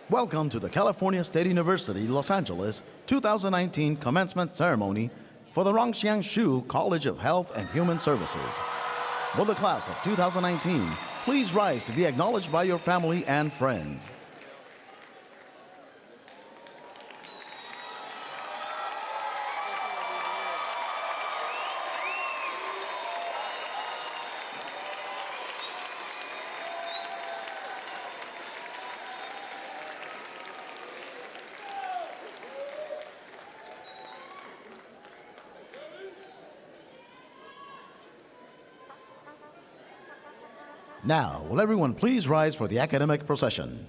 Welcome to the California State University, Los Angeles 2019 commencement ceremony for the Rongxiang Shu College of Health and Human Services. Will the class of 2019 please rise to be acknowledged by your family and friends? Now, will everyone please rise for the academic procession?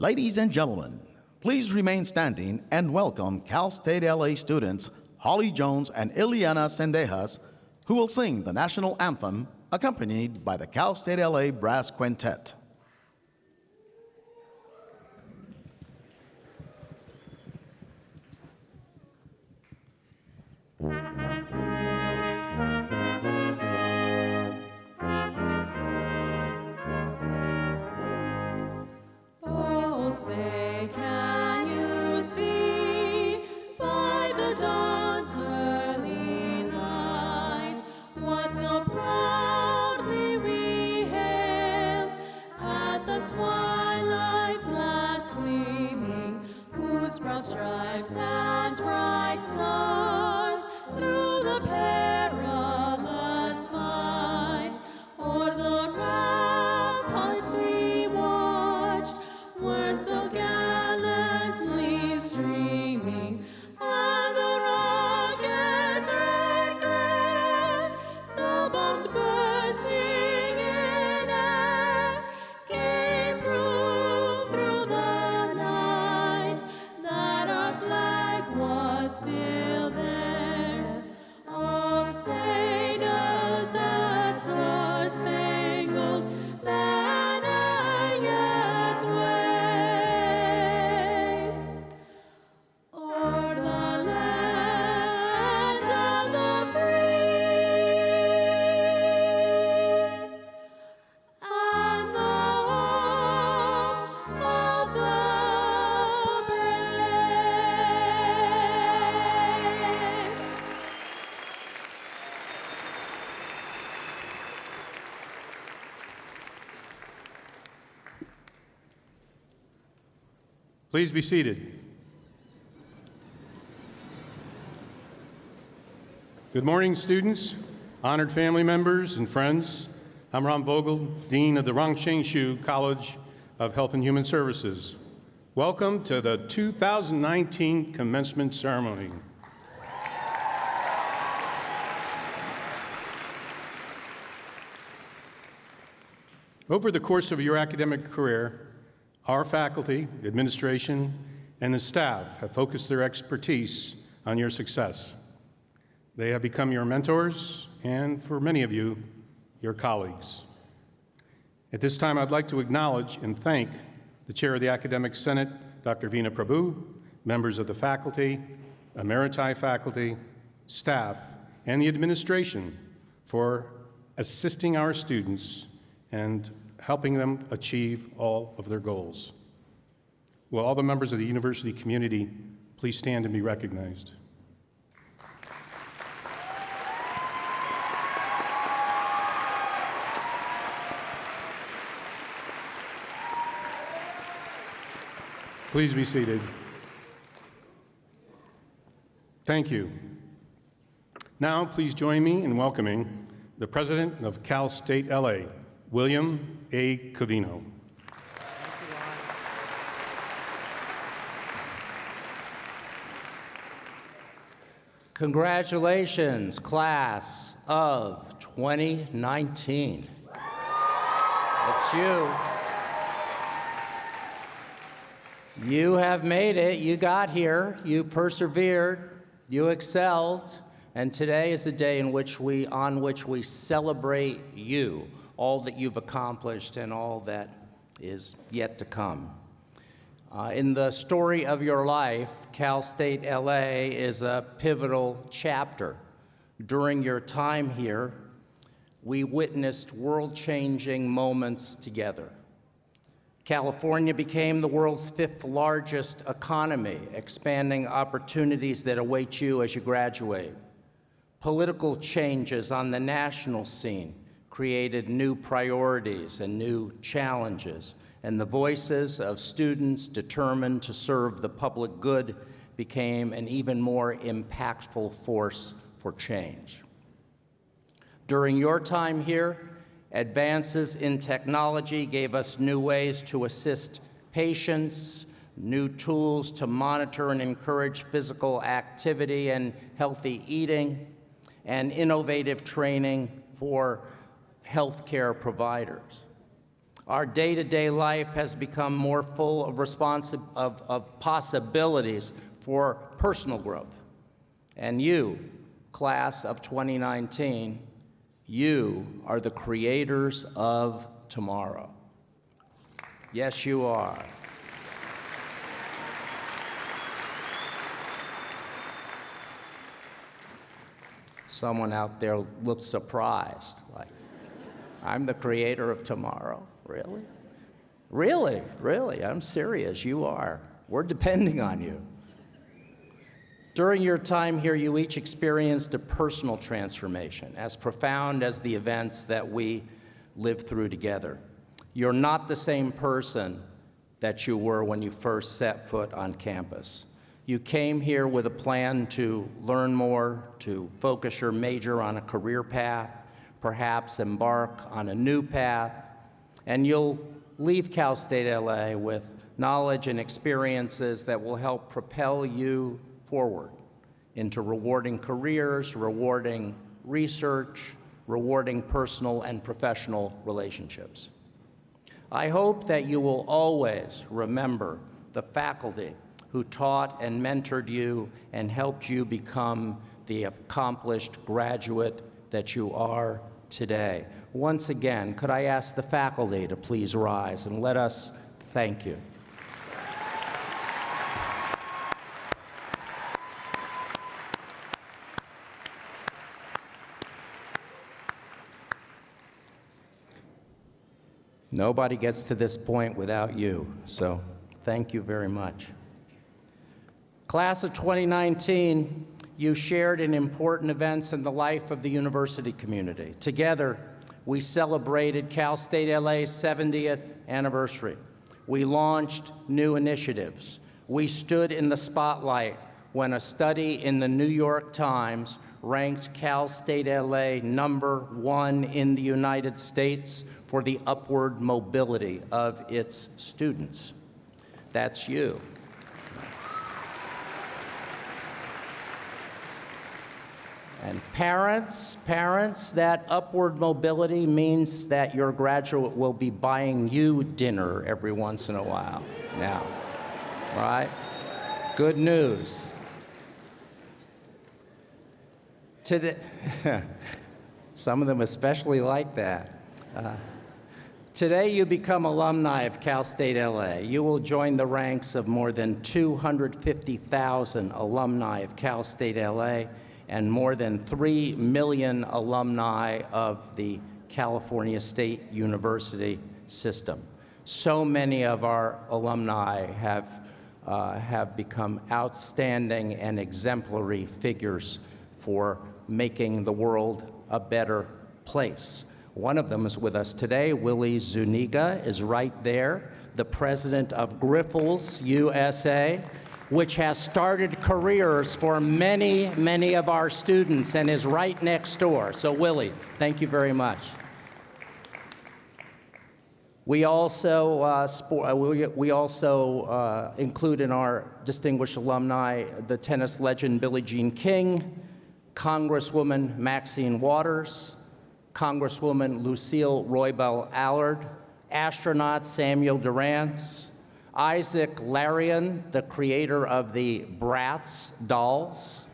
Ladies and gentlemen, please remain standing and welcome Cal State LA students Holly Jones and Ileana Sendejas, who will sing the national anthem accompanied by the Cal State LA Brass Quintet. Oh, say say, can you see by the dawn's early light what so proudly we hailed at the twilight's last gleaming, whose broad stripes and bright stars through the perilous fight o'er the ramparts we watched were so gallantly streaming, and the rocket's red glare, the bombs bursting in air, gave proof through the night that our flag was still there. All say does that star-spangled banner yet wave o'er the land of the free and the home of the brave. Please be seated. Good morning, students, honored family members, and friends. I'm Ron Vogel, Dean of the Rongsheng College of Health and Human Services. Welcome to the 2019 commencement ceremony. Over the course of your academic career, our faculty, administration, and the staff have focused their expertise on your success. They have become your mentors, and for many of you, your colleagues. At this time, I'd like to acknowledge and thank the Chair of the Academic Senate, Dr. Veena Prabhu, members of the faculty, emeriti faculty, staff, and the administration for assisting our students and helping them achieve all of their goals. Will all the members of the university community please stand and be recognized? Please be seated. Thank you. Now, please join me in welcoming the President of Cal State LA, William A. Covino. Congratulations, class of 2019. It's you. You have made it. You got here. You persevered. You excelled. And today is the day on which we celebrate you, all that you've accomplished and all that is yet to come. In the story of your life, Cal State LA is a pivotal chapter. During your time here, we witnessed world-changing moments together. California became the world's 5th largest economy, expanding opportunities that await you as you graduate. Political changes on the national scene created new priorities and new challenges, and the voices of students determined to serve the public good became an even more impactful force for change. During your time here, advances in technology gave us new ways to assist patients, new tools to monitor and encourage physical activity and healthy eating, and innovative training for healthcare providers. Our day-to-day life has become more full of possibilities for personal growth. And you, class of 2019, you are the creators of tomorrow. Yes, you are. Someone out there looks surprised, like, I'm the creator of tomorrow, really? Really, really, I'm serious. You are. We're depending on you. During your time here, you each experienced a personal transformation as profound as the events that we lived through together. You're not the same person that you were when you first set foot on campus. You came here with a plan to learn more, to focus your major on a career path, perhaps embark on a new path, and you'll leave Cal State LA with knowledge and experiences that will help propel you forward into rewarding careers, rewarding research, rewarding personal and professional relationships. I hope that you will always remember the faculty who taught and mentored you and helped you become the accomplished graduate that you are today. Once again, could I ask the faculty to please rise and let us thank you. Nobody gets to this point without you, so thank you very much. Class of 2019, you shared in important events in the life of the university community. Together, we celebrated Cal State LA's 70th anniversary. We launched new initiatives. We stood in the spotlight when a study in the New York Times ranked Cal State LA #1 in the United States for the upward mobility of its students. That's you. And parents, that upward mobility means that your graduate will be buying you dinner every once in a while now, right? Good news. Today, some of them especially like that. Today you become alumni of Cal State LA. You will join the ranks of more than 250,000 alumni of Cal State LA and more than 3 million alumni of the California State University system. So many of our alumni have become outstanding and exemplary figures for making the world a better place. One of them is with us today. Willie Zuniga is right there, the president of Grifols USA, which has started careers for many, many of our students and is right next door. So Willie, thank you very much. We also, include in our distinguished alumni the tennis legend Billie Jean King, Congresswoman Maxine Waters, Congresswoman Lucille Roybal Allard, astronaut Samuel Durance, Isaac Larian, the creator of the Bratz dolls.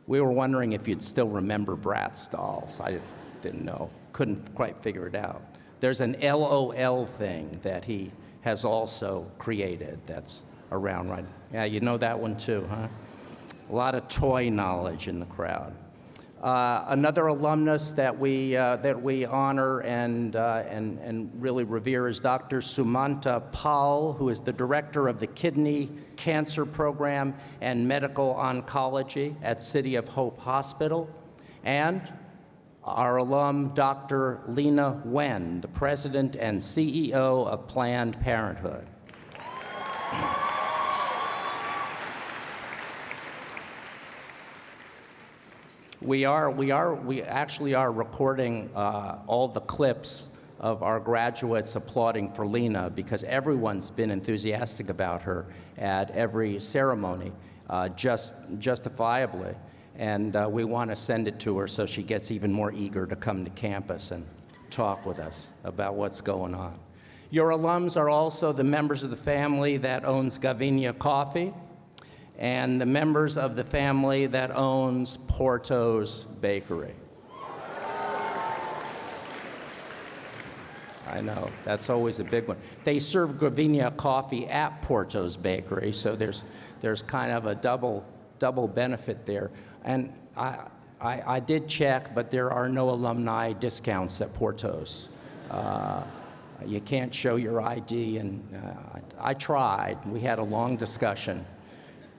We were wondering if you'd still remember Bratz dolls. I didn't know, couldn't quite figure it out. There's an LOL thing that he has also created that's around right. Yeah, you know that one too, huh? A lot of toy knowledge in the crowd. Another alumnus that we honor and really revere is Dr. Sumanta Pal, who is the director of the Kidney Cancer Program and Medical Oncology at City of Hope Hospital, and our alum, Dr. Lena Wen, the president and CEO of Planned Parenthood. We actually are recording all the clips of our graduates applauding for Lena because everyone's been enthusiastic about her at every ceremony, justifiably. And we want to send it to her so she gets even more eager to come to campus and talk with us about what's going on. Your alums are also the members of the family that owns Gavinia Coffee, and the members of the family that owns Porto's Bakery. I know, that's always a big one. They serve Gavinia coffee at Porto's Bakery, so there's kind of a double benefit there. And I did check, but there are no alumni discounts at Porto's. You can't show your ID, and I tried. We had a long discussion.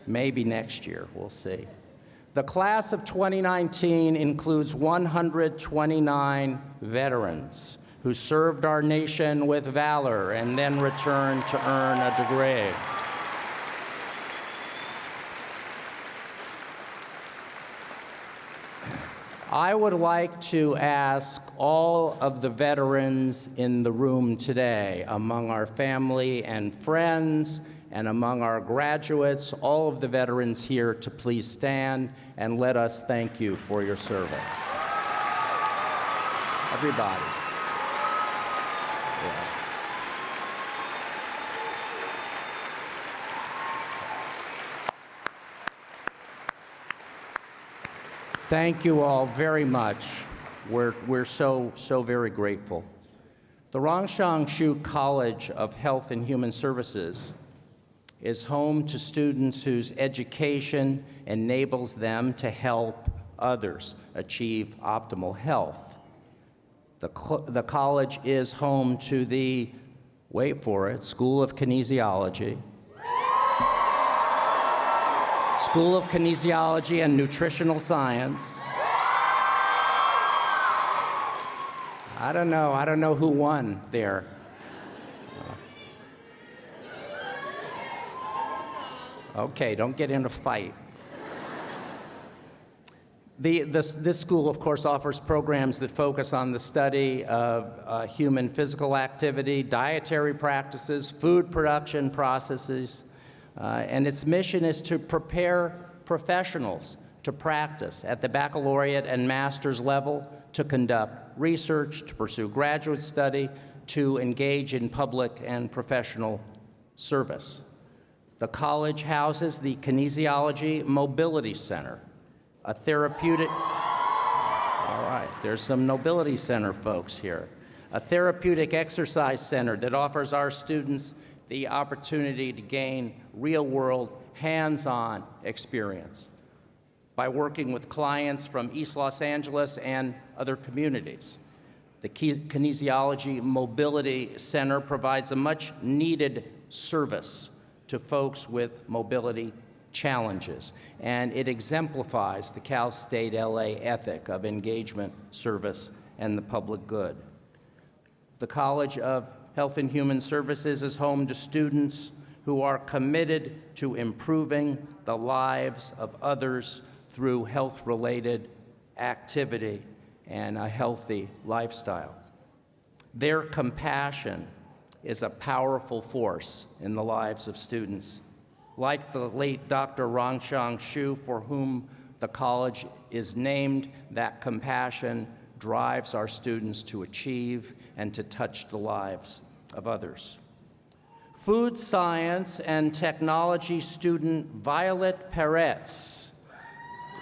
Maybe next year, we'll see. The class of 2019 includes 129 veterans who served our nation with valor and then returned to earn a degree. I would like to ask all of the veterans in the room today, among our family and friends, and among our graduates, all of the veterans here, to please stand and let us thank you for your service. Everybody. Yeah. Thank you all very much. We're so very grateful. The Rongshangshu College of Health and Human Services is home to students whose education enables them to help others achieve optimal health. The college is home to the, wait for it, School of Kinesiology, School of Kinesiology and Nutritional Science. I don't know who won there. Okay, don't get in a fight. This school, of course, offers programs that focus on the study of human physical activity, dietary practices, food production processes, and its mission is to prepare professionals to practice at the baccalaureate and master's level, to conduct research, to pursue graduate study, to engage in public and professional service. The college houses the Kinesiology Mobility Center, a therapeutic, all right, there's some Mobility Center folks here, a therapeutic exercise center that offers our students the opportunity to gain real-world, hands-on experience by working with clients from East Los Angeles and other communities. The Kinesiology Mobility Center provides a much-needed service to folks with mobility challenges, and it exemplifies the Cal State LA ethic of engagement, service, and the public good. The College of Health and Human Services is home to students who are committed to improving the lives of others through health-related activity and a healthy lifestyle. Their compassion is a powerful force in the lives of students. Like the late Dr. Rongshangshu, for whom the college is named, that compassion drives our students to achieve and to touch the lives of others. Food science and technology student Violet Perez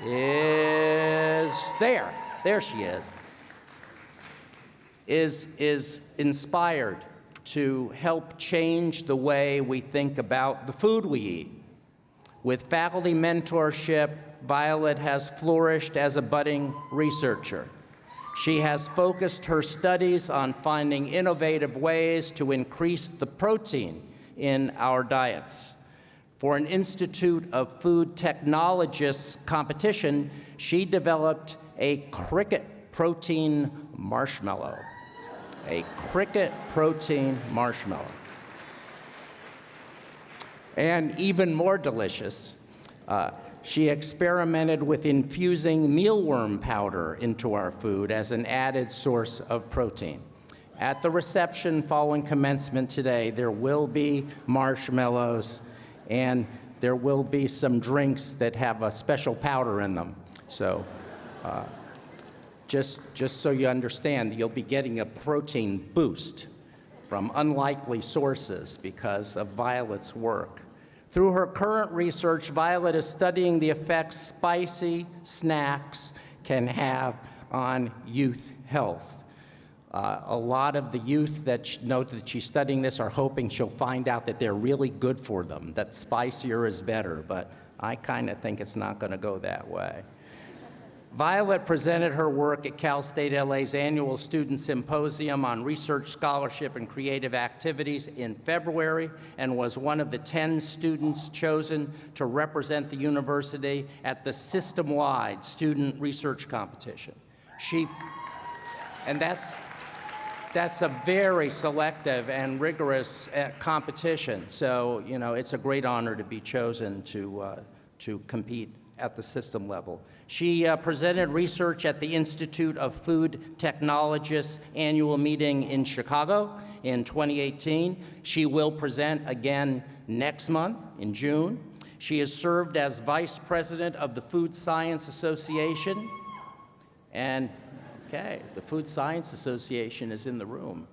is there. There she is inspired to help change the way we think about the food we eat. With faculty mentorship, Violet has flourished as a budding researcher. She has focused her studies on finding innovative ways to increase the protein in our diets. For an Institute of Food Technologists competition, she developed a cricket protein marshmallow. A cricket protein marshmallow. And even more delicious, she experimented with infusing mealworm powder into our food as an added source of protein. At the reception following commencement today, there will be marshmallows and there will be some drinks that have a special powder in them. So just so you understand, you'll be getting a protein boost from unlikely sources because of Violet's work. Through her current research, Violet is studying the effects spicy snacks can have on youth health. A lot of the youth that know that she's studying this are hoping she'll find out that they're really good for them, that spicier is better, but I kind of think it's not going to go that way. Violet presented her work at Cal State LA's annual Student Symposium on Research, Scholarship, and Creative Activities in February and was one of the 10 students chosen to represent the university at the system-wide student research competition. And that's a very selective and rigorous competition. So, you know, it's a great honor to be chosen to compete at the system level. She presented research at the Institute of Food Technologists annual meeting in Chicago in 2018. She will present again next month in June. She has served as vice president of the Food Science Association. And, okay, the Food Science Association is in the room.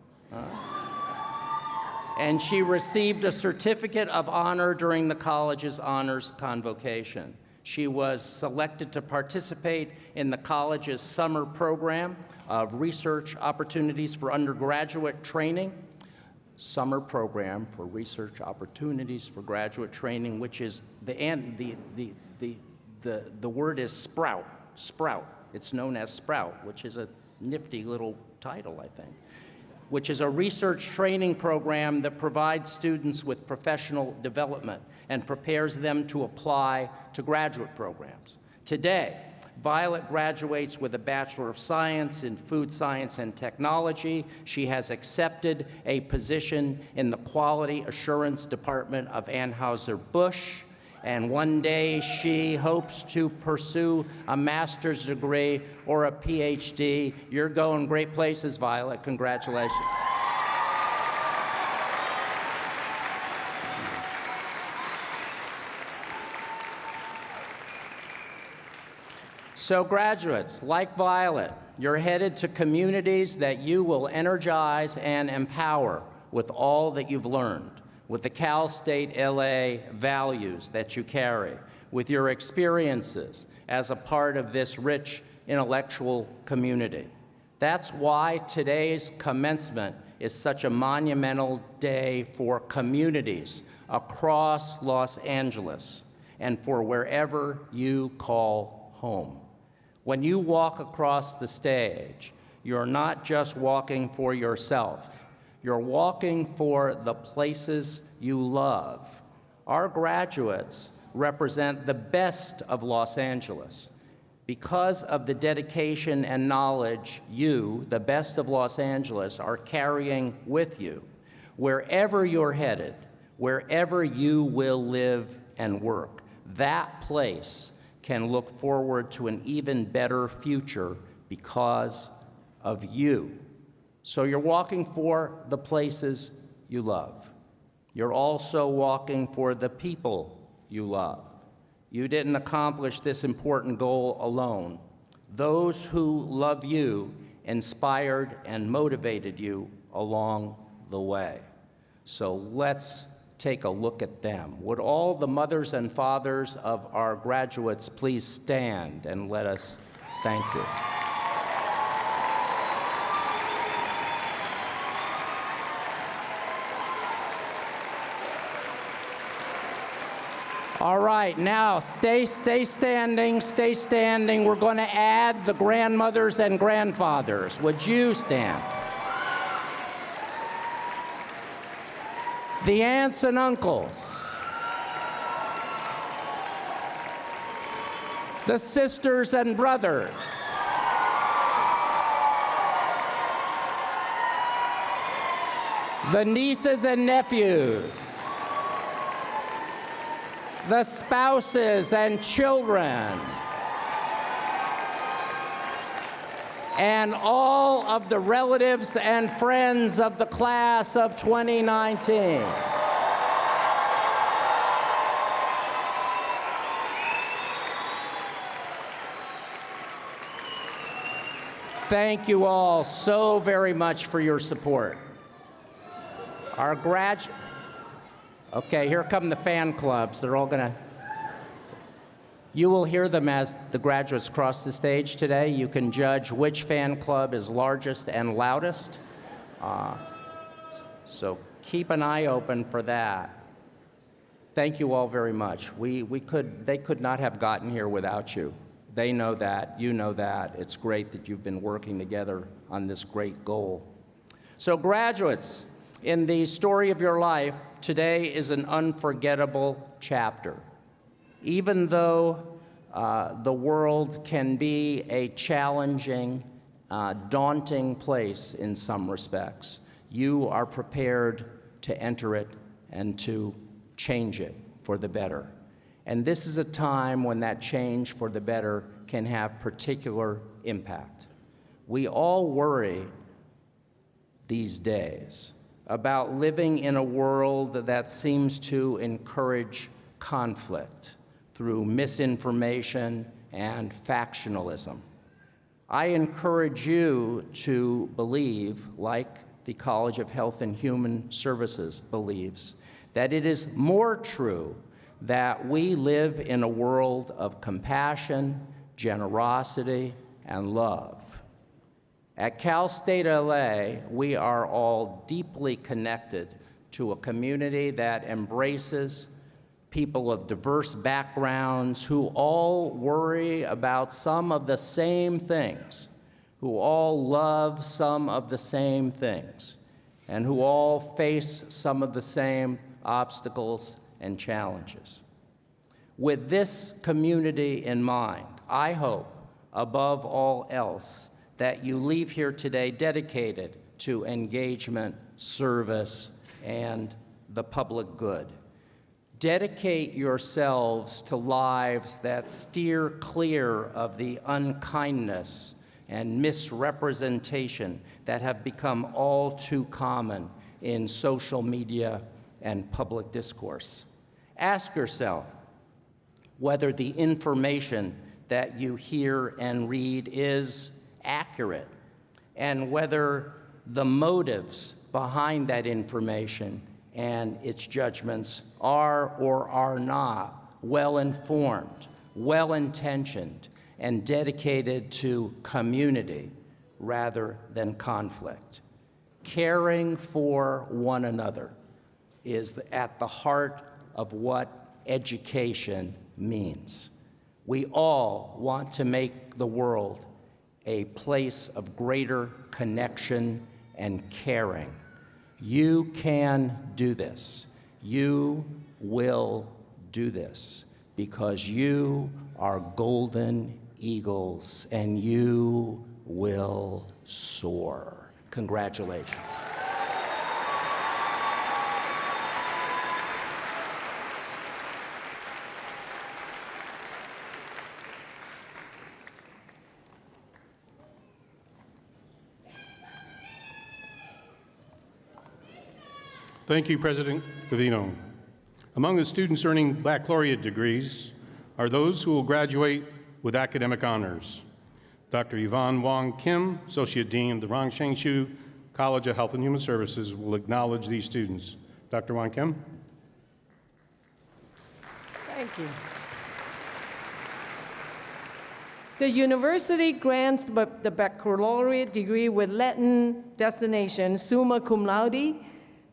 And she received a certificate of honor during the college's honors convocation. She was selected to participate in the college's summer program of research opportunities for undergraduate training. Summer program for research opportunities for graduate training, which is the word is Sprout. It's known as Sprout, which is a nifty little title, I think, which is a research training program that provides students with professional development and prepares them to apply to graduate programs. Today, Violet graduates with a Bachelor of Science in Food Science and Technology. She has accepted a position in the Quality Assurance Department of Anheuser-Busch, and one day she hopes to pursue a master's degree or a PhD. You're going great places, Violet. Congratulations. So graduates, like Violet, you're headed to communities that you will energize and empower with all that you've learned, with the Cal State LA values that you carry, with your experiences as a part of this rich intellectual community. That's why today's commencement is such a monumental day for communities across Los Angeles and for wherever you call home. When you walk across the stage, you're not just walking for yourself. You're walking for the places you love. Our graduates represent the best of Los Angeles. Because of the dedication and knowledge you, the best of Los Angeles, are carrying with you, wherever you're headed, wherever you will live and work, that place can look forward to an even better future because of you. So you're walking for the places you love. You're also walking for the people you love. You didn't accomplish this important goal alone. Those who love you inspired and motivated you along the way. So let's take a look at them. Would all the mothers and fathers of our graduates please stand and let us thank you. All right, now stay standing. We're going to add the grandmothers and grandfathers. Would you stand? The aunts and uncles. The sisters and brothers. The nieces and nephews. The spouses and children. And all of the relatives and friends of the class of 2019. Thank you all so very much for your support. Our Okay, here come the fan clubs. They're all gonna. You will hear them as the graduates cross the stage today. You can judge which fan club is largest and loudest. So keep an eye open for that. Thank you all very much. They could not have gotten here without you. They know that, you know that. It's great that you've been working together on this great goal. So graduates, in the story of your life, today is an unforgettable chapter. Even though the world can be a challenging, daunting place in some respects, you are prepared to enter it and to change it for the better. And this is a time when that change for the better can have particular impact. We all worry these days about living in a world that seems to encourage conflict through misinformation and factionalism. I encourage you to believe, like the College of Health and Human Services believes, that it is more true that we live in a world of compassion, generosity, and love. At Cal State LA, we are all deeply connected to a community that embraces people of diverse backgrounds who all worry about some of the same things, who all love some of the same things, and who all face some of the same obstacles and challenges. With this community in mind, I hope, above all else, that you leave here today dedicated to engagement, service, and the public good. Dedicate yourselves to lives that steer clear of the unkindness and misrepresentation that have become all too common in social media and public discourse. Ask yourself whether the information that you hear and read is accurate, and whether the motives behind that information and its judgments are or are not well-informed, well-intentioned, and dedicated to community rather than conflict. Caring for one another is at the heart of what education means. We all want to make the world a place of greater connection and caring. You can do this. You will do this because you are golden eagles and you will soar. Congratulations. Thank you, President Covino. Among the students earning baccalaureate degrees are those who will graduate with academic honors. Dr. Yvonne Wong Kim, Associate Dean of the Rongsheng Shu College of Health and Human Services, will acknowledge these students. Dr. Wong Kim. Thank you. The university grants the baccalaureate degree with Latin designation, summa cum laude,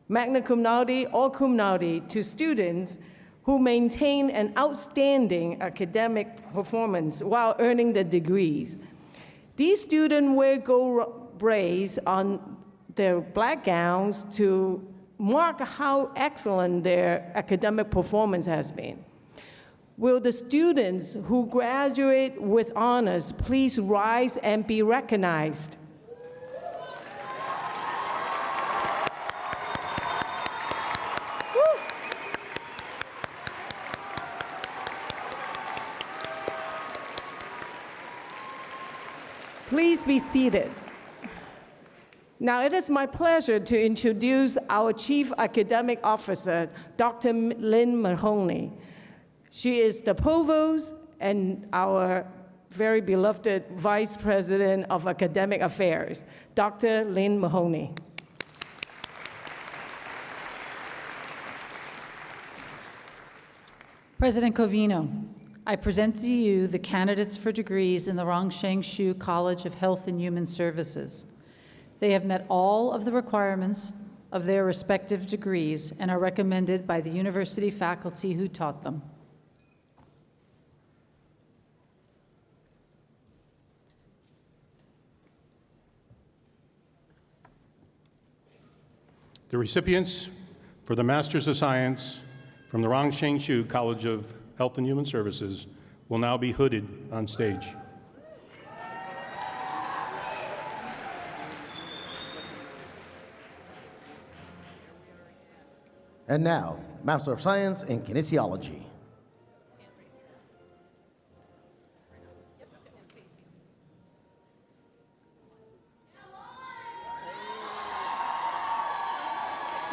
magna cum laude, or cum laude to students who maintain an outstanding academic performance while earning the degrees. These students wear gold braids on their black gowns to mark how excellent their academic performance has been. Will the students who graduate with honors please rise and be recognized? Please be seated. Now, it is my pleasure to introduce our Chief Academic Officer, Dr. Lynn Mahoney. She is the Provost and our very beloved Vice President of Academic Affairs, Dr. Lynn Mahoney. President Covino, I present to you the candidates for degrees in the Rongsheng Shu College of Health and Human Services. They have met all of the requirements of their respective degrees and are recommended by the university faculty who taught them. The recipients for the Masters of Science from the Rongsheng Shu College of Health and Human Services will now be hooded on stage. And now, Master of Science in Kinesiology.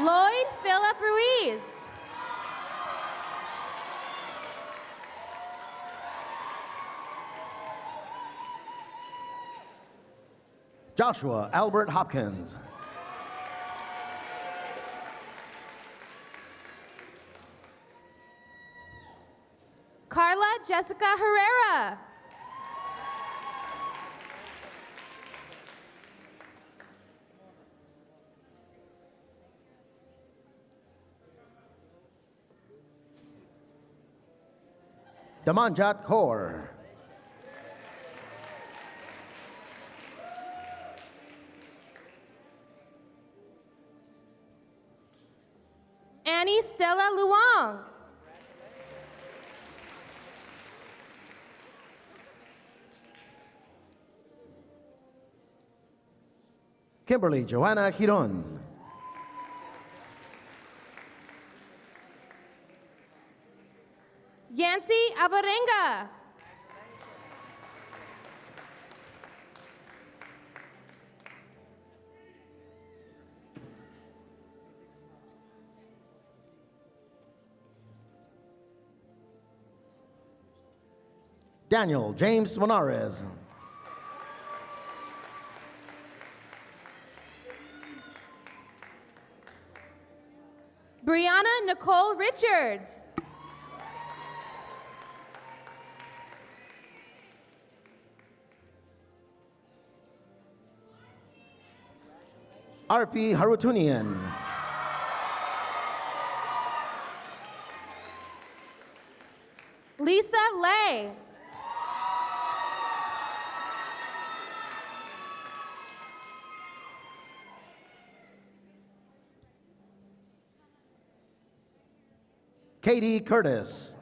Lloyd Philip Ruiz. Joshua Albert Hopkins. Carla Jessica Herrera. Damanjot Kaur. Annie Stella Luong. Kimberly Joanna Hiron. Yancy Avarenga. Daniel James Monares. Brianna Nicole Richard. RP Harutunian. Lisa Lay. Katie Curtis.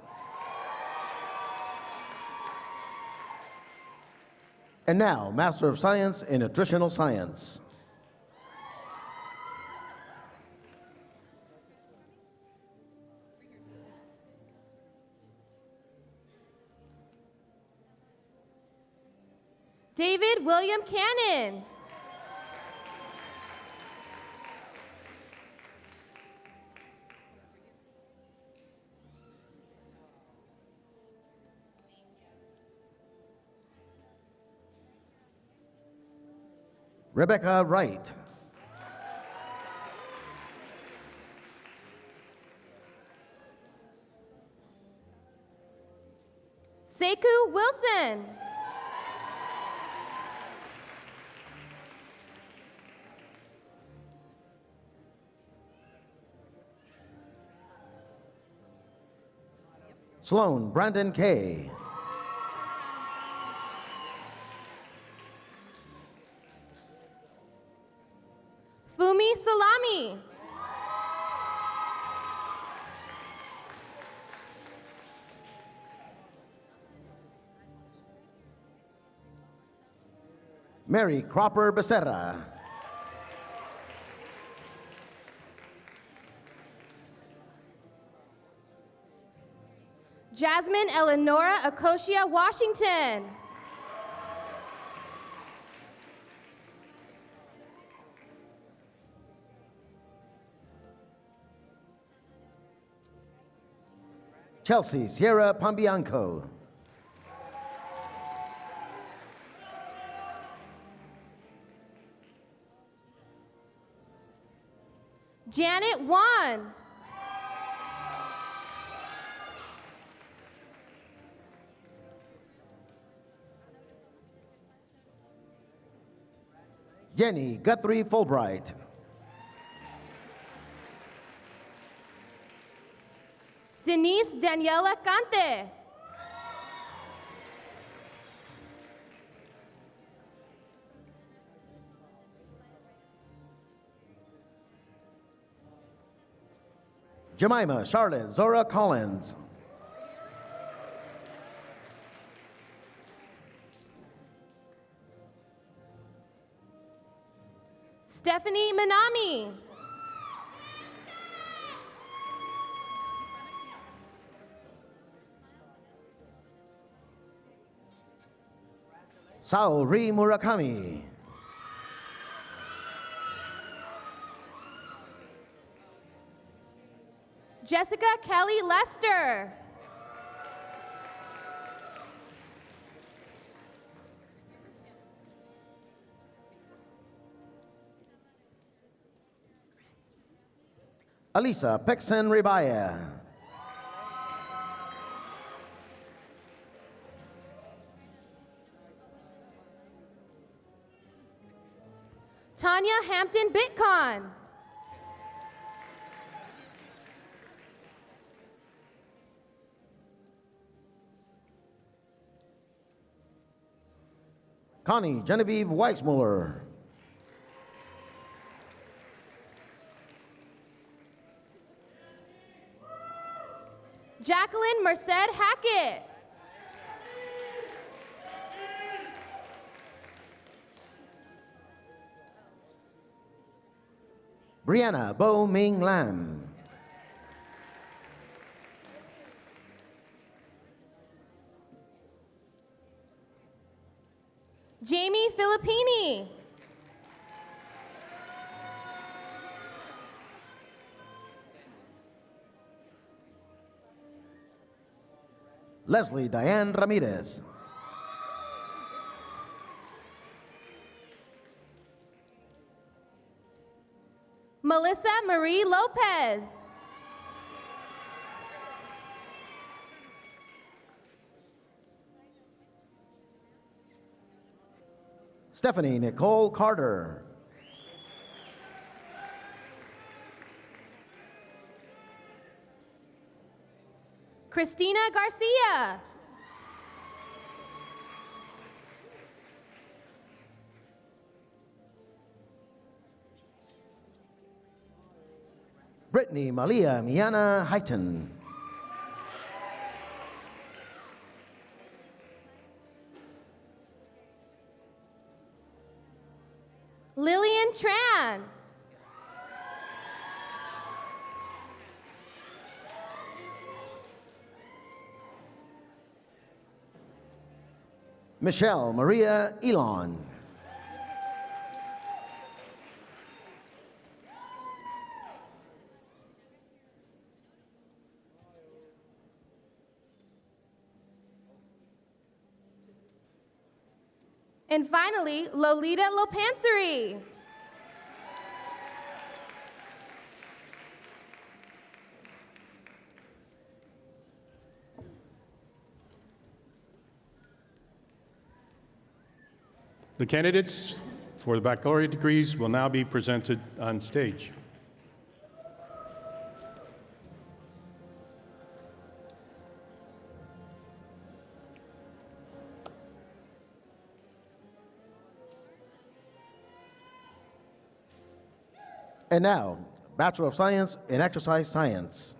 And now, Master of Science in Nutritional Science. David William Cannon. Rebecca Wright. Sekou Wilson. Sloan Brandon Kay. Fumi Salami. Mary Cropper Becerra. Jasmine Eleonora Akosia Washington. Chelsea Sierra Pambianco. Janet Wan. Jenny Guthrie Fulbright. Denise Daniela Cante. Jemima Charlotte Zora Collins. Stephanie Minami. Saori Murakami. Jessica Kelly Lester. Alisa Pexen Ribaya. Tanya Hampton Bitcon. Connie Genevieve Weichmuller. Jacqueline Merced Hackett. Brianna Bo Ming Lam. Jamie Filippini. Leslie Diane Ramirez. Melissa Marie Lopez. Stephanie Nicole Carter. Christina Garcia. Brittany Malia Miana Heighton. Lillian Tran. Michelle Maria Elon. And finally, Lolita Lopansary. The candidates for the baccalaureate degrees will now be presented on stage. And now, Bachelor of Science in Exercise Science.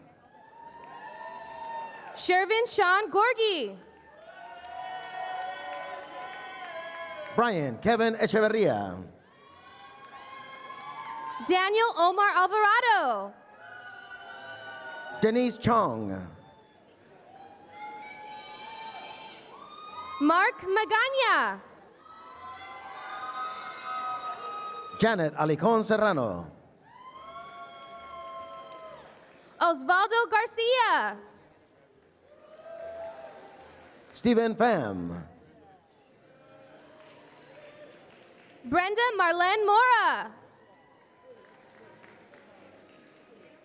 Shervin Sean Gorgie. Brian Kevin Echeverria. Daniel Omar Alvarado. Denise Chong. Mark Magana. Janet Alicon Serrano. Osvaldo Garcia. Stephen Pham. Brenda Marlene Mora.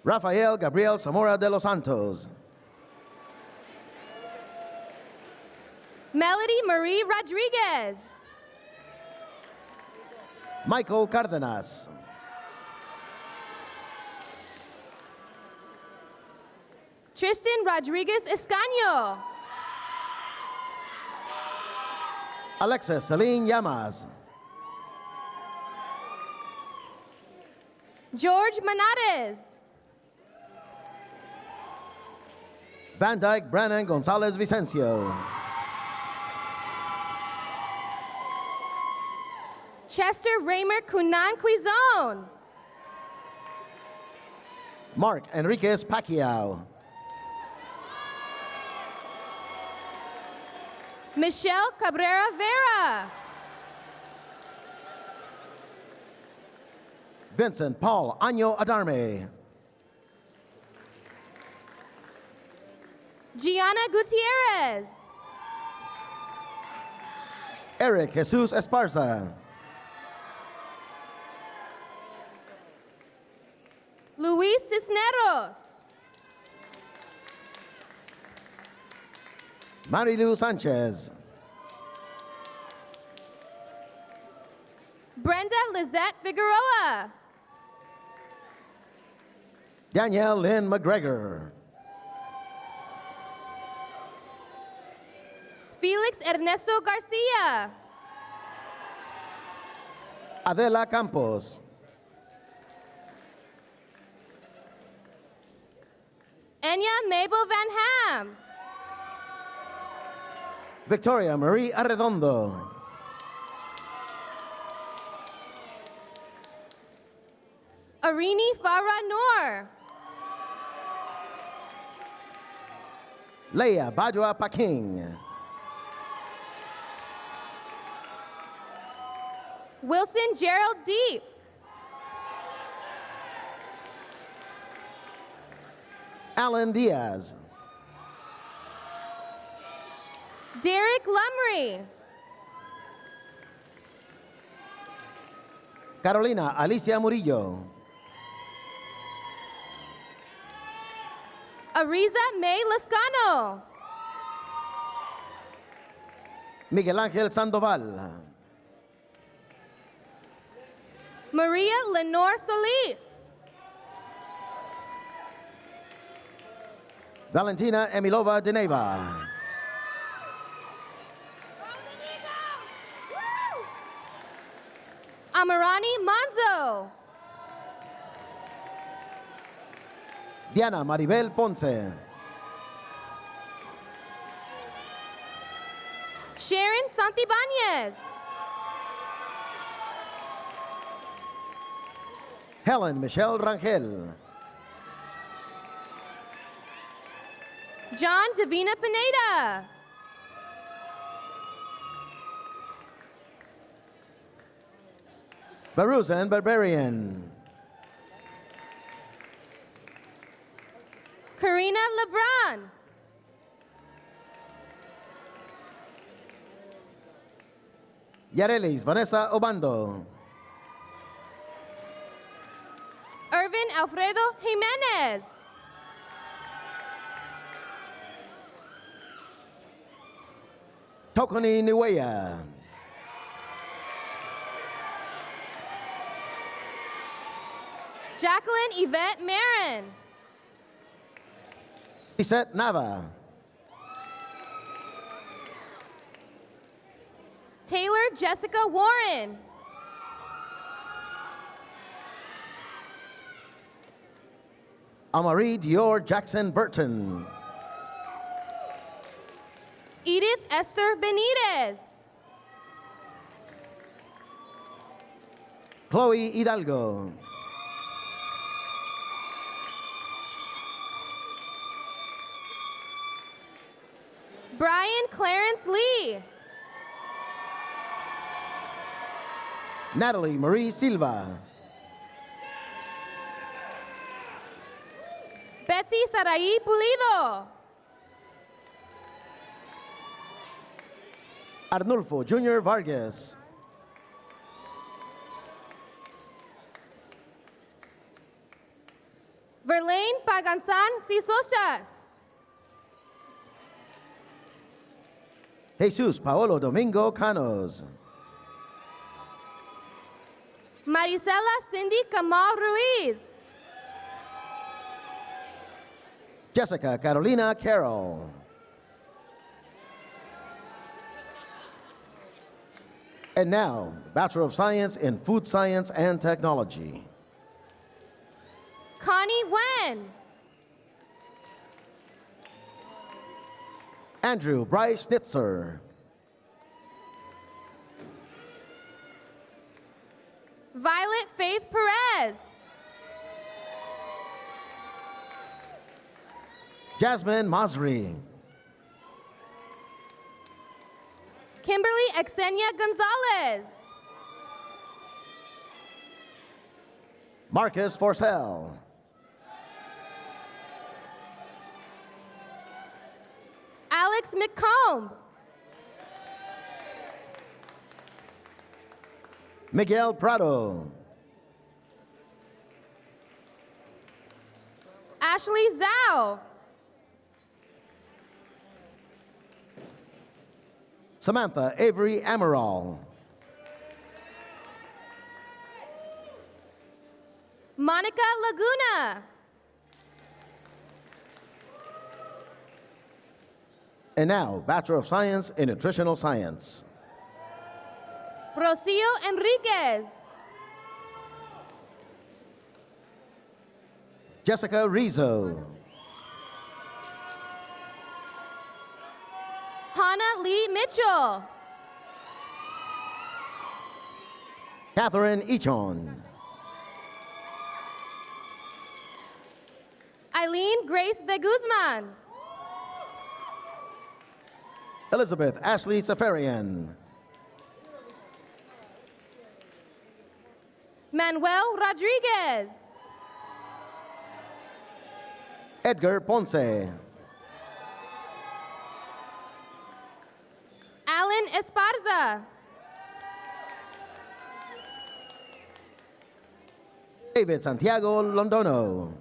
Rafael Gabriel Zamora de los Santos. Melody Marie Rodriguez. Michael Cardenas. Tristan Rodriguez Escaño. Alexis Celine Llamas. George Manares. Van Dyke Brannon Gonzalez Vicencio. Chester Raymer Cunan Quizon. Mark Enriquez Pacquiao. Michelle Cabrera Vera. Vincent Paul Año Adarme. Gianna Gutierrez. Eric Jesus Esparza. Luis Cisneros. Marilu Sanchez. Brenda Lizette Figueroa. Danielle Lynn McGregor. Felix Ernesto Garcia. Adela Campos. Enya Mabel Van Ham. Victoria Marie Arredondo. Arini Farah Noor. Leia Bajwa Paking. Wilson Gerald Deep. Alan Diaz. Derek Lumry. Carolina Alicia Murillo. Ariza May Lascano. Miguel Ángel Sandoval. Maria Lenore Solis. Valentina Emilova de Neva. Amarani Manzo. Diana Maribel Ponce. Sharon Santibáñez. Helen Michelle Rangel. John Davina Pineda. Baruzan Barbarian. Karina Lebron. Yarelis Vanessa Obando. Irvin Alfredo Jimenez. Tokoni Niweya. Jacqueline Yvette Marin. Lisette Nava. Taylor Jessica Warren. Amari Dior Jackson Burton. Edith Esther Benitez. Chloe Hidalgo. Brian Clarence Lee. Natalie Marie Silva. Betsy Sarai Pulido. Arnulfo Jr. Vargas. Verlaine Pagansan Cisosas. Jesus Paolo Domingo Canos. Marisela Cindy Camal Ruiz. Jessica Carolina Carroll. And now, Bachelor of Science in Food Science and Technology. Connie Wen. Andrew Bryce Nitzer. Violet Faith Perez. Jasmine Masri. Kimberly Exenia Gonzalez. Marcus Forcell. Alex McComb. Miguel Prado. Ashley Zhao. Samantha Avery Amaral. Monica Laguna. And now, Bachelor of Science in Nutritional Science. Rocio Enriquez. Jessica Rizzo. Hannah Lee Mitchell. Catherine Ichon. Eileen Grace de Guzman. Elizabeth Ashley Safarian. Manuel Rodriguez. Edgar Ponce. Alan Esparza. David Santiago Londono.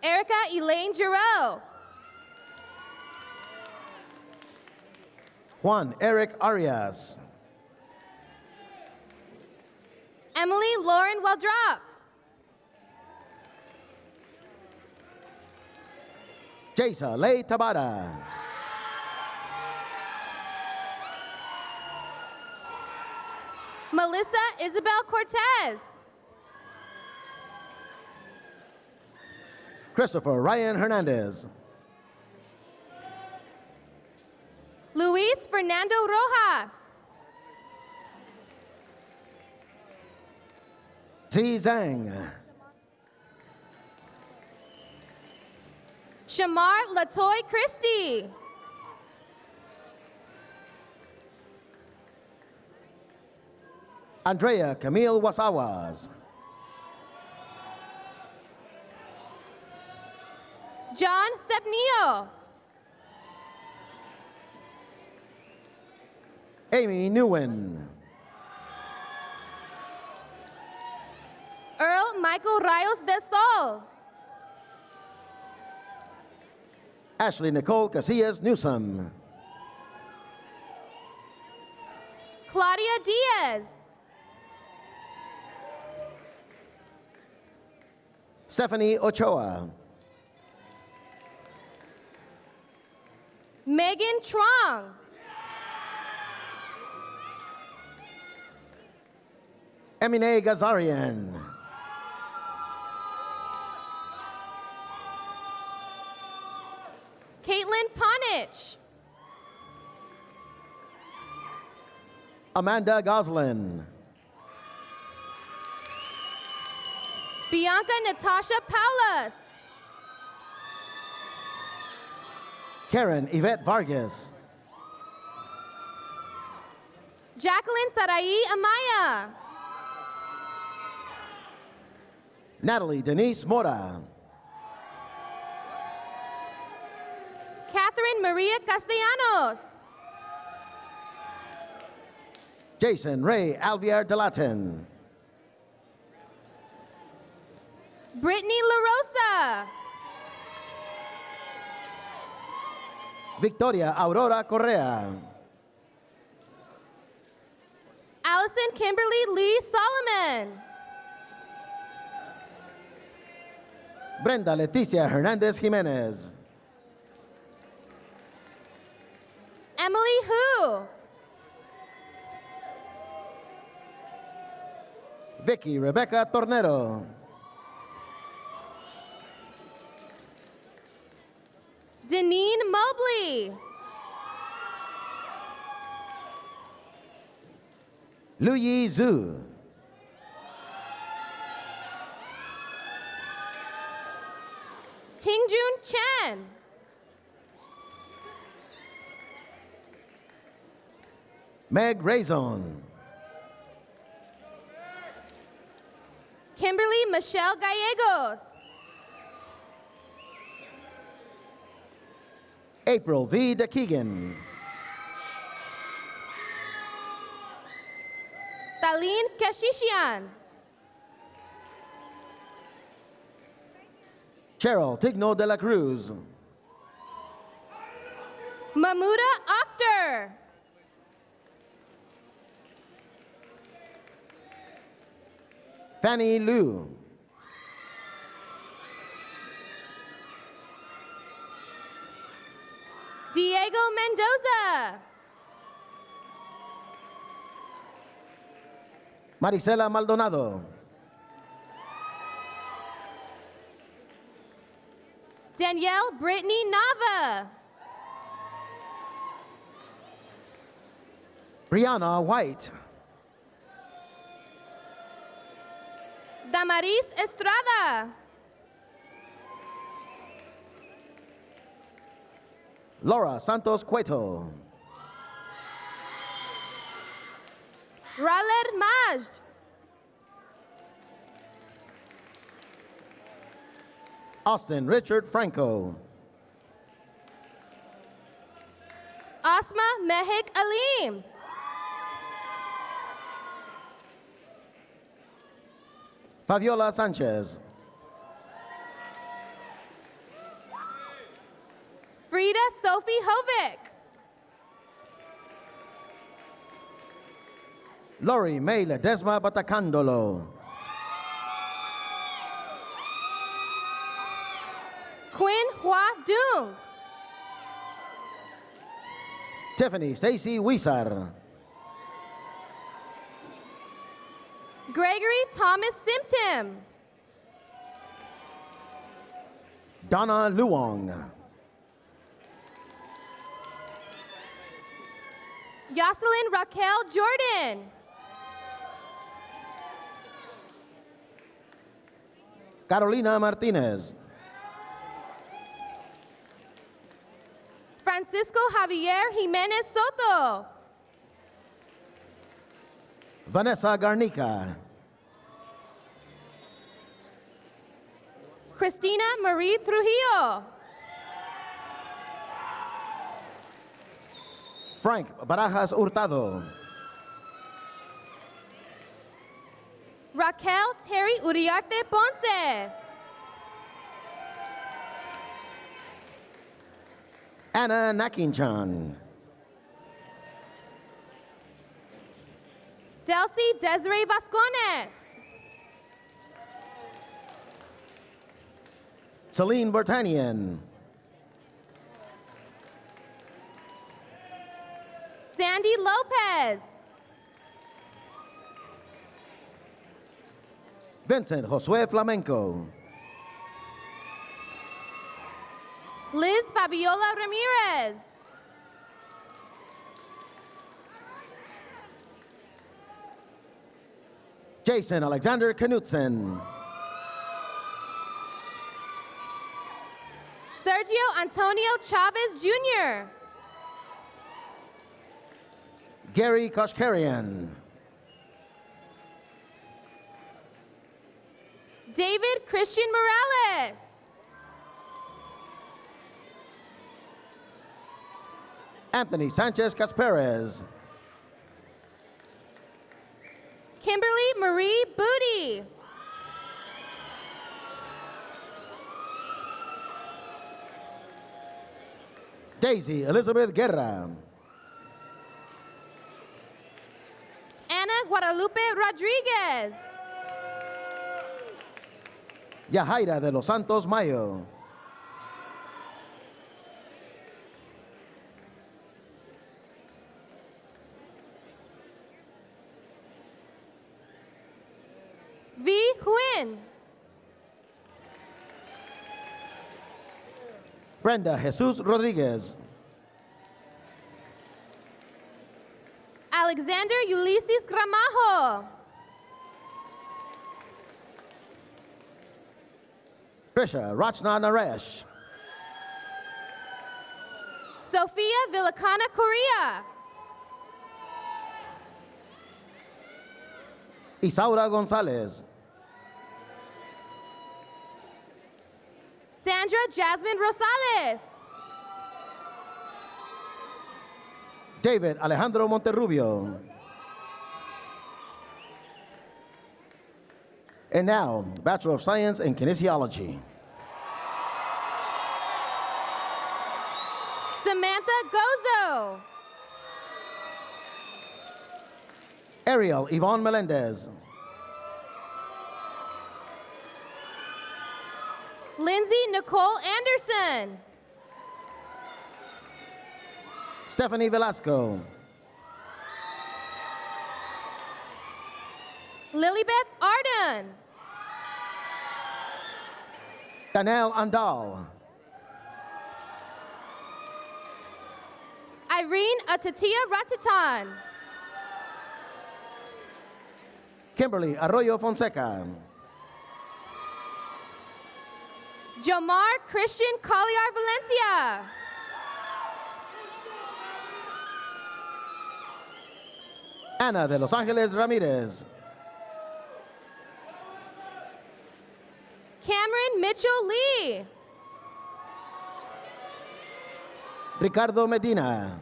Erica Elaine Giroux. Juan Eric Arias. Emily Lauren Waldrop. Jasa Lay Tabata. Melissa Isabel Cortez. Christopher Ryan Hernandez. Luis Fernando Rojas. Z Zhang. Shamar Latoy Christie. Andrea Camille Wasawas. John Sepnio. Amy Nguyen. Earl Michael Rios de Sol. Ashley Nicole Casillas Newsom. Claudia Diaz. Stephanie Ochoa. Megan Truong. Emine Gazarian. Caitlin Ponich. Amanda Goslin. Bianca Natasha Paulas. Karen Yvette Vargas. Jacqueline Sarai Amaya. Natalie Denise Mora. Catherine Maria Castellanos. Jason Ray Alviar Delatin. Brittany LaRosa. Victoria Aurora Correa. Allison Kimberly Lee Solomon. Brenda Leticia Hernandez Jimenez. Emily Hu. Vicky Rebecca Tornero. Deneen Mobley. Luyi Zhu. Tingjun Chen. Meg Razon. Kimberly Michelle Gallegos. April V. DeKeegan. Talin Keshishian. Cheryl Tigno de la Cruz. Mamuda Akhtar. Fanny Liu. Diego Mendoza. Marisela Maldonado. Danielle Brittany Nava. Brianna White. Damaris Estrada. Laura Santos Cueto. Raled Majd. Austin Richard Franco. Asma Mehik Alim. Fabiola Sanchez. Frida Sophie Hovik. Lori May Ledesma Batacandolo. Quinn Hua Dung. Tiffany Stacy Weisar. Gregory Thomas Simpton. Donna Luong. Jocelyn Raquel Jordan. Carolina Martinez. Francisco Javier Jimenez Soto. Vanessa Garnica. Christina Marie Trujillo. Frank Barajas Hurtado. Raquel Terry Uriarte Ponce. Anna Nakinchan. Delcy Desiree Vascones. Celine Bertanian. Sandy Lopez. Vincent Josue Flamenco. Liz Fabiola Ramirez. Jason Alexander Knutson. Sergio Antonio Chavez Jr. Gary Koshkarian. David Christian Morales. Anthony Sanchez Casperez. Kimberly Marie Booty. Daisy Elizabeth Guerra. Ana Guadalupe Rodriguez. Yahaira de los Santos Mayo. V. Huyn. Brenda Jesus Rodriguez. Alexander Ulysses Gramajo. Trisha Rachna Naresh. Sofia Vilacana Correa. Isaura Gonzalez. Sandra Jasmine Rosales. David Alejandro Monterrubio. And now, Bachelor of Science in Kinesiology. Samantha Gozo. Ariel Yvonne Melendez. Lindsay Nicole Anderson. Stephanie Velasco. Lilibeth Arden. Danelle Andal. Irene Atatia Ratatan. Kimberly Arroyo Fonseca. Jomar Christian Colliar Valencia. Ana de Los Angeles Ramirez. Cameron Mitchell Lee. Ricardo Medina.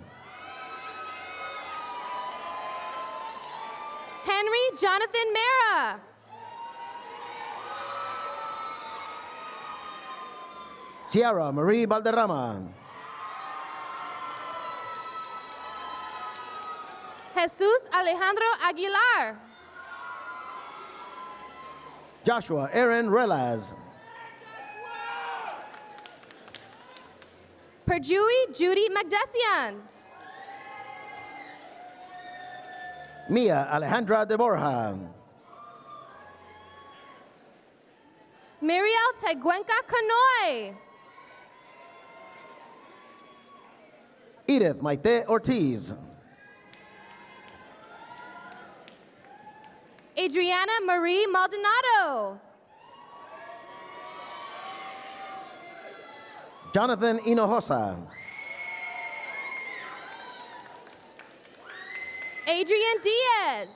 Henry Jonathan Mera. Sierra Marie Valderrama. Jesus Alejandro Aguilar. Joshua Aaron Relaz. Perjui Judy Magdesian. Mia Alejandra de Borja. Miriel Teguenca Canoy. Edith Maite Ortiz. Adriana Marie Maldonado. Jonathan Hinojosa. Adrian Diaz.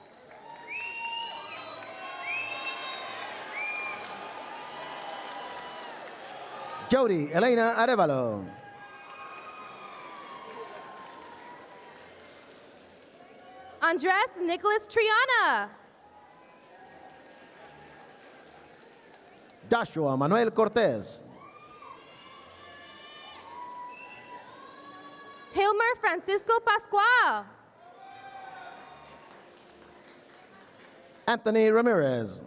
Jody Elena Arevalo. Andres Nicholas Triana. Joshua Manuel Cortez. Hilmer Francisco Pascual. Anthony Ramirez.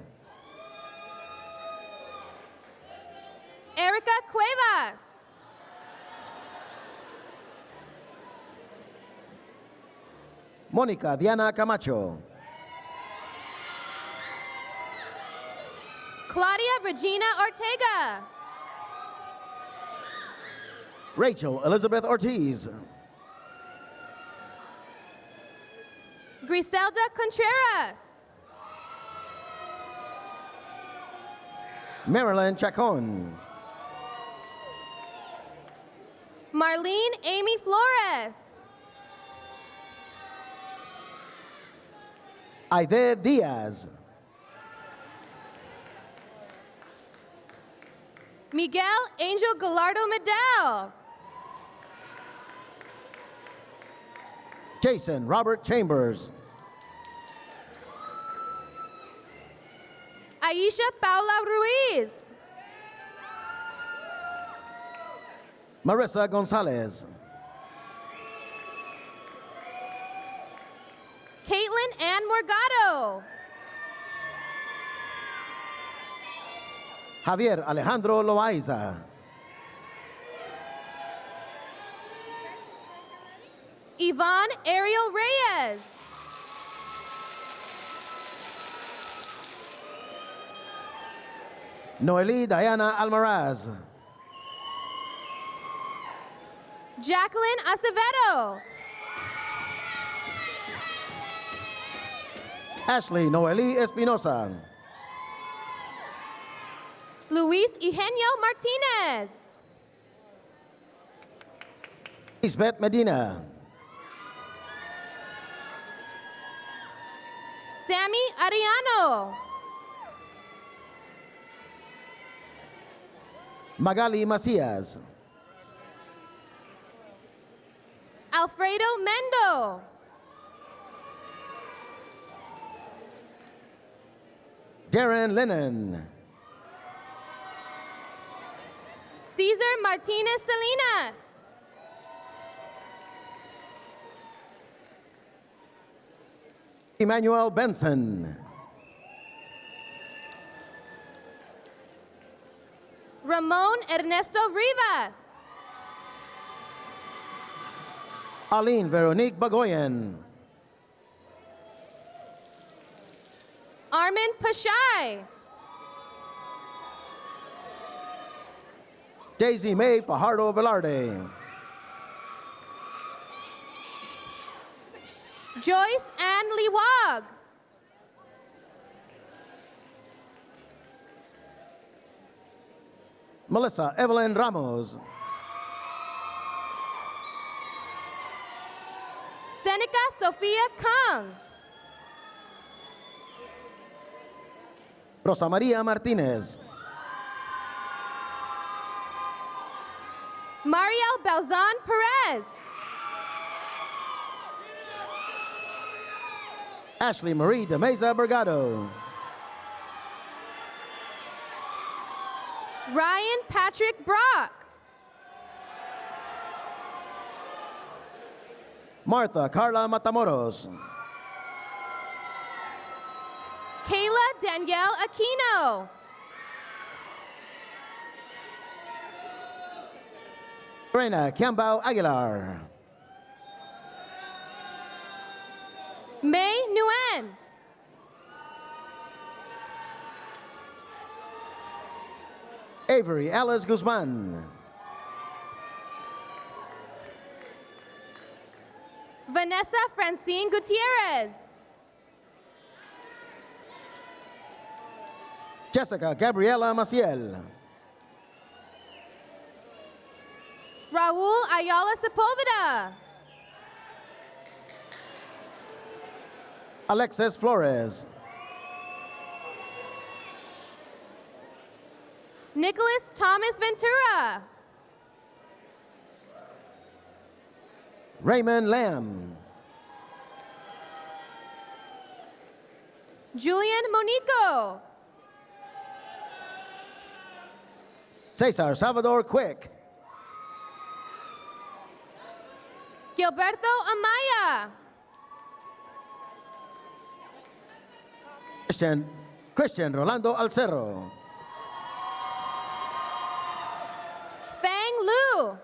Erica Cuevas. Mónica Diana Camacho. Claudia Regina Ortega. Rachel Elizabeth Ortiz. Griselda Contreras. Marilyn Chacon. Marlene Amy Flores. Aide Diaz. Miguel Angel Gallardo Medel. Jason Robert Chambers. Aisha Paula Ruiz. Marissa Gonzalez. Caitlin Ann Morgado. Javier Alejandro Loaiza. Yvonne Ariel Reyes. Noeli Diana Almaraz. Jacqueline Acevedo. Ashley Noeli Espinosa. Luis Eugenio Martinez. Lisbeth Medina. Sammy Ariano. Magali Macias. Alfredo Mendo. Darren Lennon. Cesar Martinez Salinas. Emmanuel Benson. Ramon Ernesto Rivas. Aline Veronique Bagoyen. Armin Pashai. Daisy May Fajardo Velarde. Joyce Ann Liwag. Melissa Evelyn Ramos. Seneca Sofia Kang. Rosa Maria Martinez. Mariel Balzan Perez. Ashley Marie de Meza Bergado. Ryan Patrick Brock. Martha Carla Matamoros. Kayla Danielle Aquino. Reina Kiambao Aguilar. May Nguyen. Avery Alice Guzman. Vanessa Francine Gutierrez. Jessica Gabriela Maciel. Raul Ayala Sepulveda. Alexis Flores. Nicholas Thomas Ventura. Raymond Lamb. Julian Monico. Cesar Salvador Quick. Gilberto Amaya. Christian Rolando Alcerro. Fang Lu.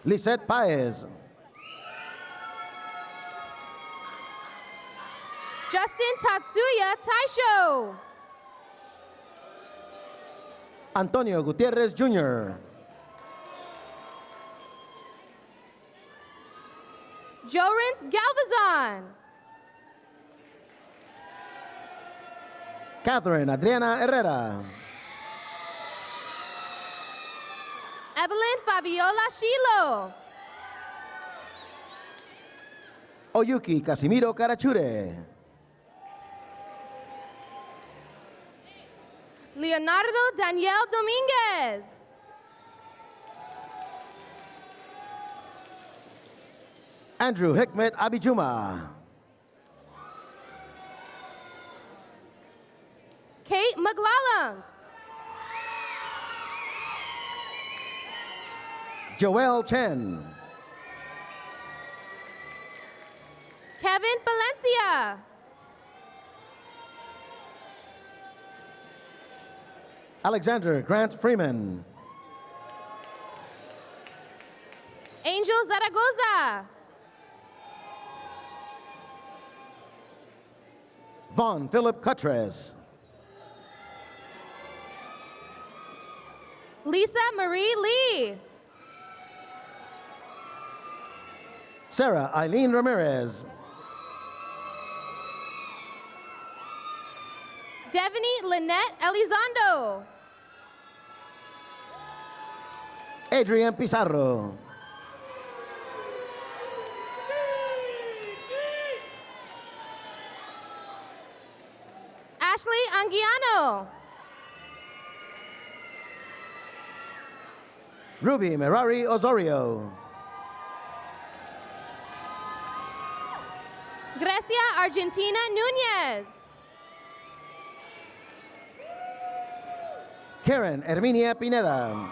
Lisette Paez. Justin Tatsuya Taisho. Antonio Gutierrez Jr. Jorens Galvazon. Catherine Adriana Herrera. Evelyn Fabiola Shilo. Oyuki Casimiro Carachure. Leonardo Daniel Dominguez. Andrew Hikmet Abijuma. Kate McLellan. Joel Chen. Kevin Valencia. Alexander Grant Freeman. Angel Zaragoza. Vaughn Philip Cutres. Lisa Marie Lee. Sarah Eileen Ramirez. Devaney Lynette Elizondo. Adrian Pizarro. Ashley Anguiano. Ruby Merari Osorio. Grecia Argentina Nunez. Karen Herminia Pineda.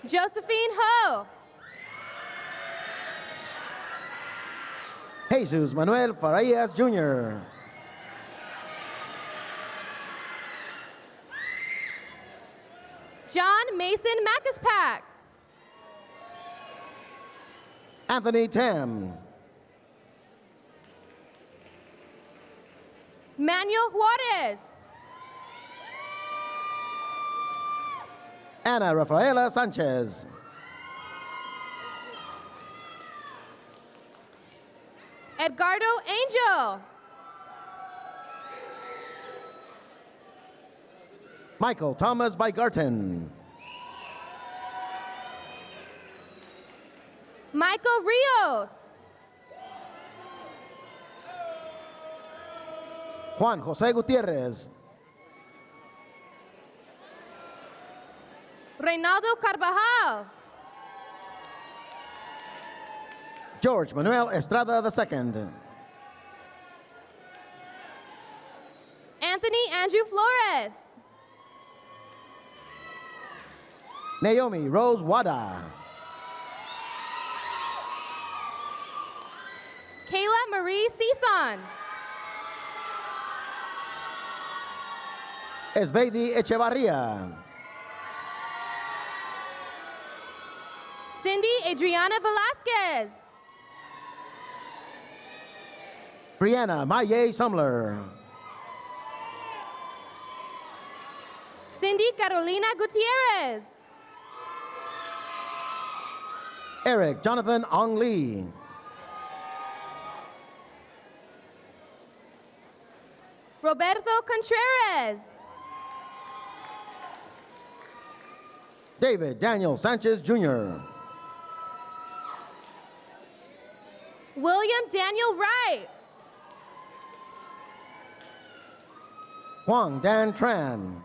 Josephine Ho. Jesus Manuel Farias Jr. John Mason Macaspack. Anthony Tam. Manuel Juarez. Ana Rafaela Sanchez. Edgardo Angel. Michael Thomas Bygarten. Michael Rios. Juan Jose Gutierrez. Reynaldo Carvajal. George Manuel Estrada II. Anthony Andrew Flores. Naomi Rose Wada. Kayla Marie Cison. Esbeidi Echevarria. Cindy Adriana Velasquez. Brianna Maye Sumler. Cindy Carolina Gutierrez. Eric Jonathan Ong Lee. Roberto Contreras. David Daniel Sanchez Jr. William Daniel Wright. Huang Dan Tran.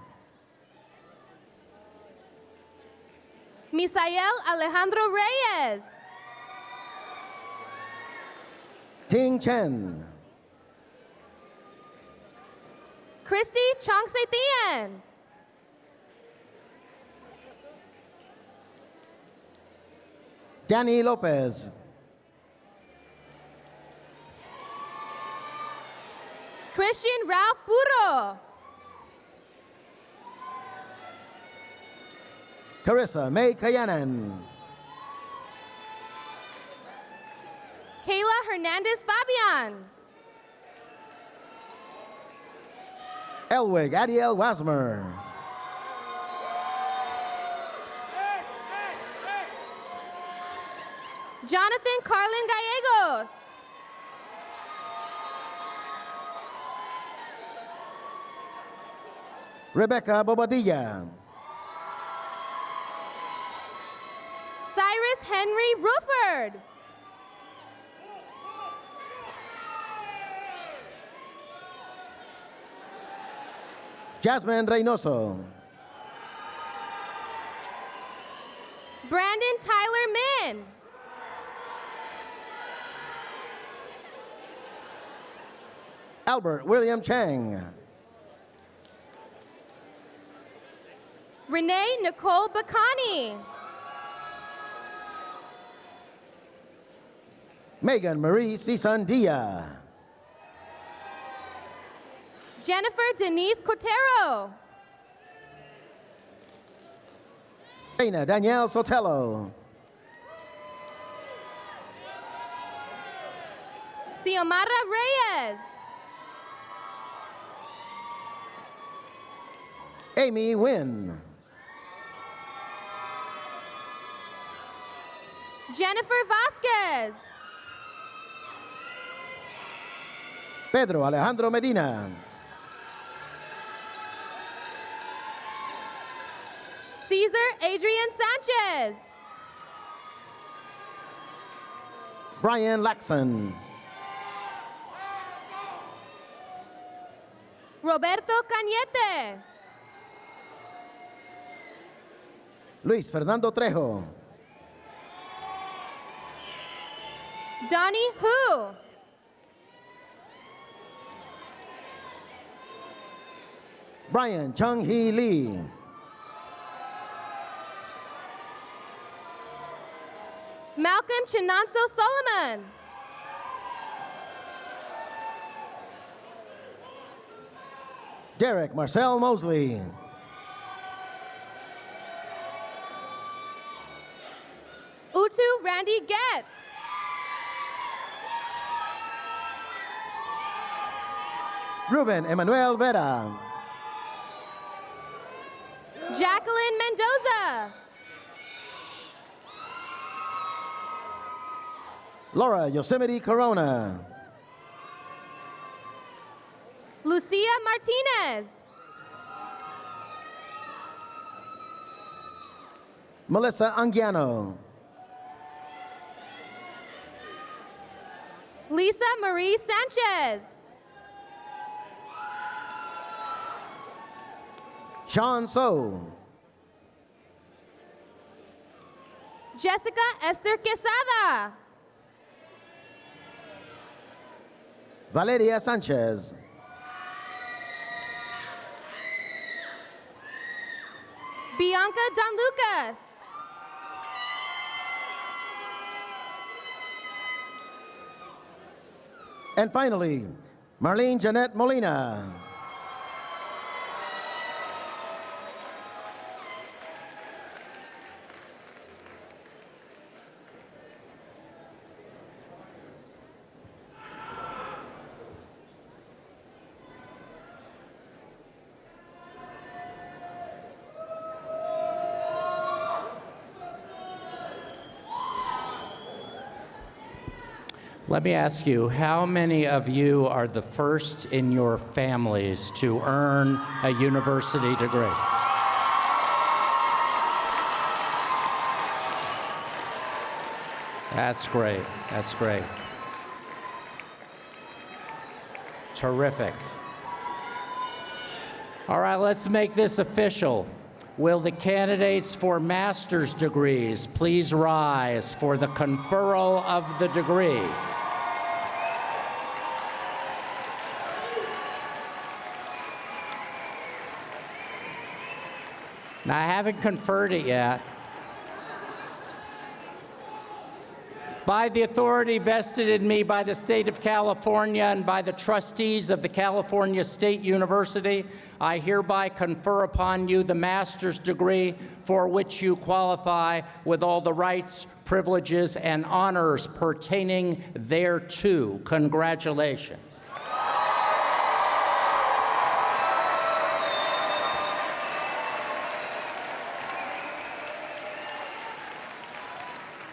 Misael Alejandro Reyes. Ting Chen. Christy Chongsetien. Danny Lopez. Christian Ralph Burro. Carissa May Kayanan. Kayla Hernandez Fabian. Elwig Adiel Wasmer. Jonathan Carlin Gallegos. Rebecca Bobadilla. Cyrus Henry Ruford. Jasmine Reynoso. Brandon Tyler Min. Albert William Chang. Renee Nicole Bacani. Megan Marie Cisandia. Jennifer Denise Cotero. Dana Danielle Sotelo. Xiomara Reyes. Amy Nguyen. Jennifer Vasquez. Pedro Alejandro Medina. Cesar Adrian Sanchez. Brian Laxon. Roberto Cañete. Luis Fernando Trejo. Donnie Hu. Brian Chung Hee Lee. Malcolm Chinonso Solomon. Derek Marcel Mosley. Utu Randy Getz. Ruben Emmanuel Vera. Jacqueline Mendoza. Laura Yosemite Corona. Lucia Martinez. Melissa Anguiano. Lisa Marie Sanchez. Sean So. Jessica Esther Quesada. Valeria Sanchez. Bianca Don Lucas. And finally, Marlene Jeanette Molina. Let me ask you, how many of you are the first in your families to earn a university degree? That's great. That's great. Terrific. All right, let's make this official. Will the candidates for master's degrees please rise for the conferral of the degree? Now, I haven't conferred it yet. By the authority vested in me by the state of California and by the trustees of the California State University, I hereby confer upon you the master's degree for which you qualify with all the rights, privileges, and honors pertaining thereto. Congratulations.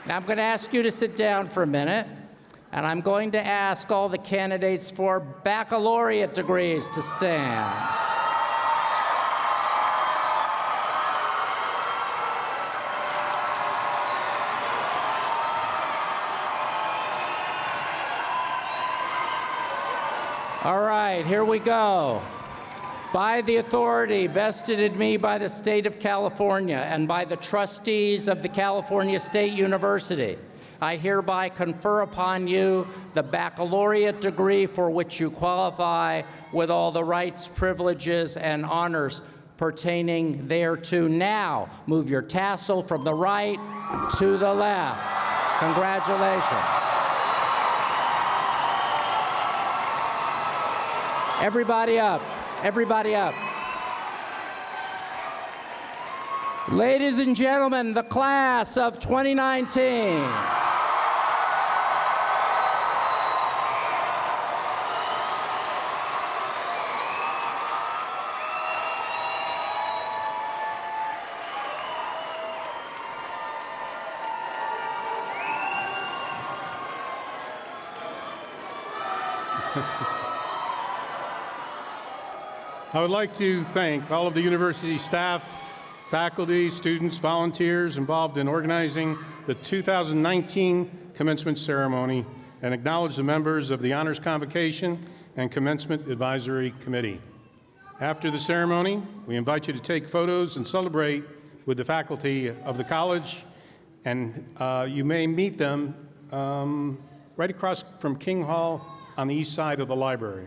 Now I'm going to ask you to sit down for a minute, and I'm going to ask all the candidates for baccalaureate degrees to stand. All right, here we go. By the authority vested in me by the state of California and by the trustees of the California State University, I hereby confer upon you the baccalaureate degree for which you qualify with all the rights, privileges, and honors pertaining thereto. Now, move your tassel from the right to the left. Congratulations. Everybody up. Everybody up. Ladies and gentlemen, the class of 2019. I would like to thank all of the university staff, faculty, students, volunteers involved in organizing the 2019 commencement ceremony and acknowledge the members of the Honors Convocation and Commencement Advisory Committee. After the ceremony, we invite you to take photos and celebrate with the faculty of the college, and you may meet them right across from King Hall on the east side of the library.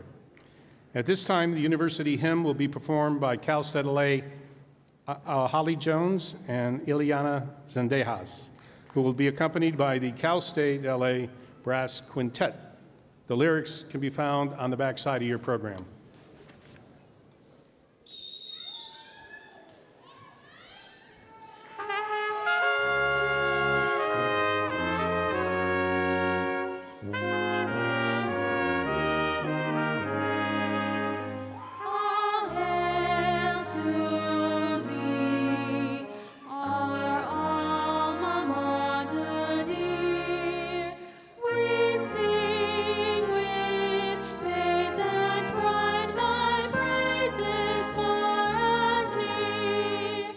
At this time, the university hymn will be performed by Cal State LA Holly Jones and Ileana Zendejas, who will be accompanied by the Cal State LA Brass Quintet. The lyrics can be found on the back side of your program. All hail to thee, our alma mater dear. We sing with faith and pride thy praises far and near.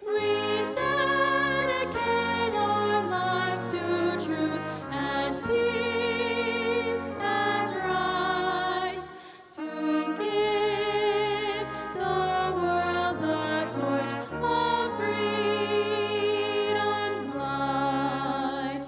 We dedicate our lives to truth and peace and right, to give the world the torch of freedom's light.